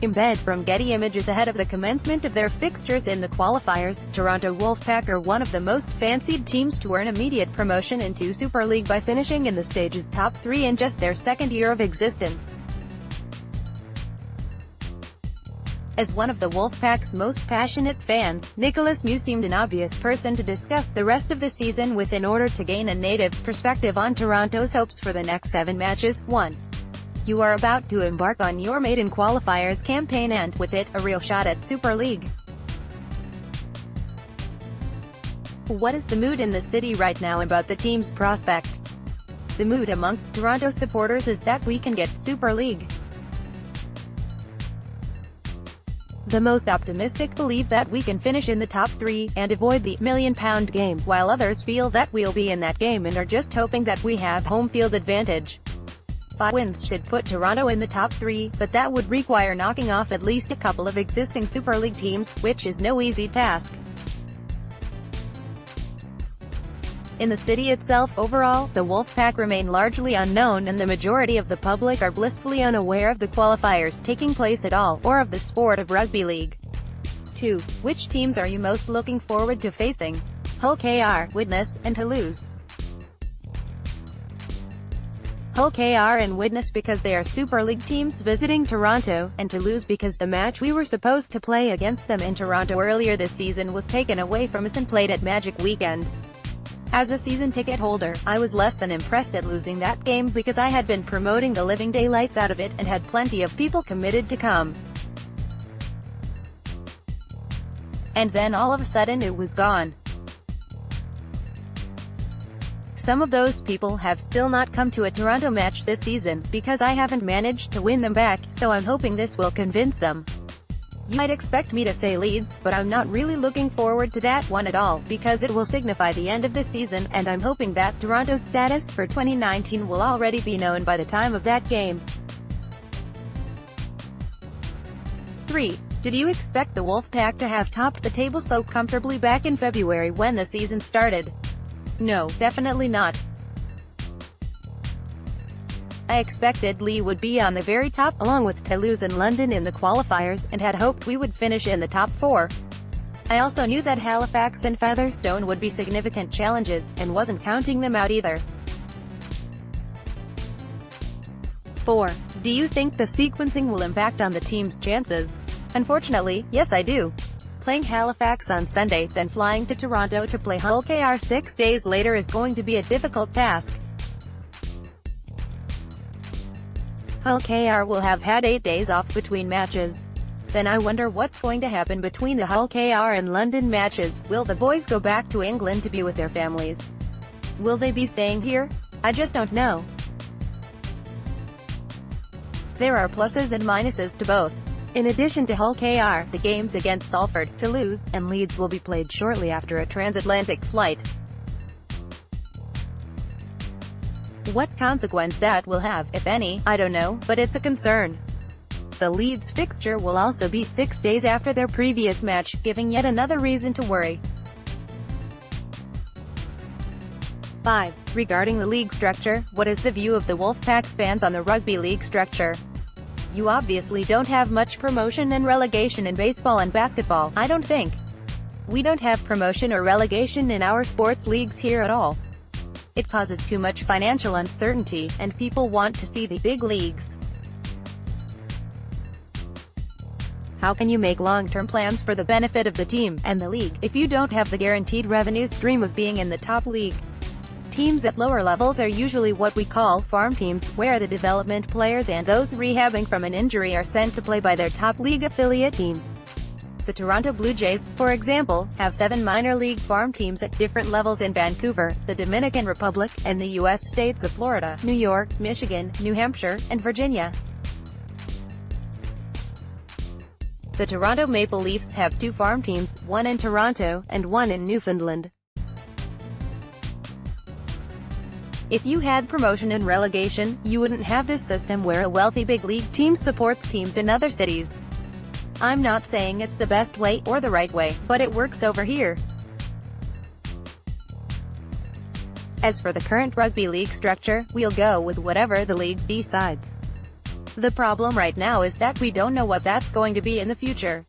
Embed from Getty Images ahead of the commencement of their fixtures in the qualifiers. Toronto Wolfpack are one of the most fancied teams to earn immediate promotion into Super League by finishing in the stage's top 3 in just their second year of existence. As one of the Wolfpack's most passionate fans, Nicholas Mew seemed an obvious person to discuss the rest of the season with in order to gain a native's perspective on Toronto's hopes for the next 7 matches. 1. You are about to embark on your maiden qualifiers campaign and, with it, a real shot at Super League. What is the mood in the city right now about the team's prospects? The mood amongst Toronto supporters is that we can get Super League. The most optimistic believe that we can finish in the top 3, and avoid the £1,000,000 game, while others feel that we'll be in that game and are just hoping that we have home field advantage. 5 wins should put Toronto in the top 3, but that would require knocking off at least a couple of existing Super League teams, which is no easy task. In the city itself, overall, the Wolfpack remain largely unknown and the majority of the public are blissfully unaware of the qualifiers taking place at all, or of the sport of rugby league. 2. Which teams are you most looking forward to facing? Hull KR, Widnes, and Toulouse. Hull KR and Widnes because they are Super League teams visiting Toronto, and Toulouse because the match we were supposed to play against them in Toronto earlier this season was taken away from us and played at Magic Weekend. As a season ticket holder, I was less than impressed at losing that game because I had been promoting the living daylights out of it, and had plenty of people committed to come. And then all of a sudden it was gone. Some of those people have still not come to a Toronto match this season, because I haven't managed to win them back, so I'm hoping this will convince them. You might expect me to say Leeds, but I'm not really looking forward to that one at all, because it will signify the end of the season, and I'm hoping that Toronto's status for 2019 will already be known by the time of that game. 3. Did you expect the Wolfpack to have topped the table so comfortably back in February when the season started? No, definitely not. I expected Lee would be on the very top, along with Toulouse and London in the qualifiers, and had hoped we would finish in the top 4. I also knew that Halifax and Featherstone would be significant challenges, and wasn't counting them out either. 4. Do you think the sequencing will impact on the team's chances? Unfortunately, yes I do. Playing Halifax on Sunday, then flying to Toronto to play Hull KR 6 days later is going to be a difficult task. Hull KR will have had 8 days off between matches. Then I wonder what's going to happen between the Hull KR and London matches. Will the boys go back to England to be with their families? Will they be staying here? I just don't know. There are pluses and minuses to both. In addition to Hull KR, the games against Salford, Toulouse, and Leeds will be played shortly after a transatlantic flight. What consequence that will have, if any, I don't know, but it's a concern. The Leeds fixture will also be 6 days after their previous match, giving yet another reason to worry. 5. Regarding the league structure, what is the view of the Wolfpack fans on the rugby league structure? You obviously don't have much promotion and relegation in baseball and basketball, I don't think. We don't have promotion or relegation in our sports leagues here at all. It causes too much financial uncertainty, and people want to see the big leagues. How can you make long-term plans for the benefit of the team and the league if you don't have the guaranteed revenue stream of being in the top league? Teams at lower levels are usually what we call farm teams, where the development players and those rehabbing from an injury are sent to play by their top league affiliate team. The Toronto Blue Jays, for example, have 7 minor league farm teams at different levels in Vancouver, the Dominican Republic, and the U.S. states of Florida, New York, Michigan, New Hampshire, and Virginia. The Toronto Maple Leafs have 2 farm teams, one in Toronto, and one in Newfoundland. If you had promotion and relegation, you wouldn't have this system where a wealthy big league team supports teams in other cities. I'm not saying it's the best way, or the right way, but it works over here. As for the current rugby league structure, we'll go with whatever the league decides. The problem right now is that we don't know what that's going to be in the future.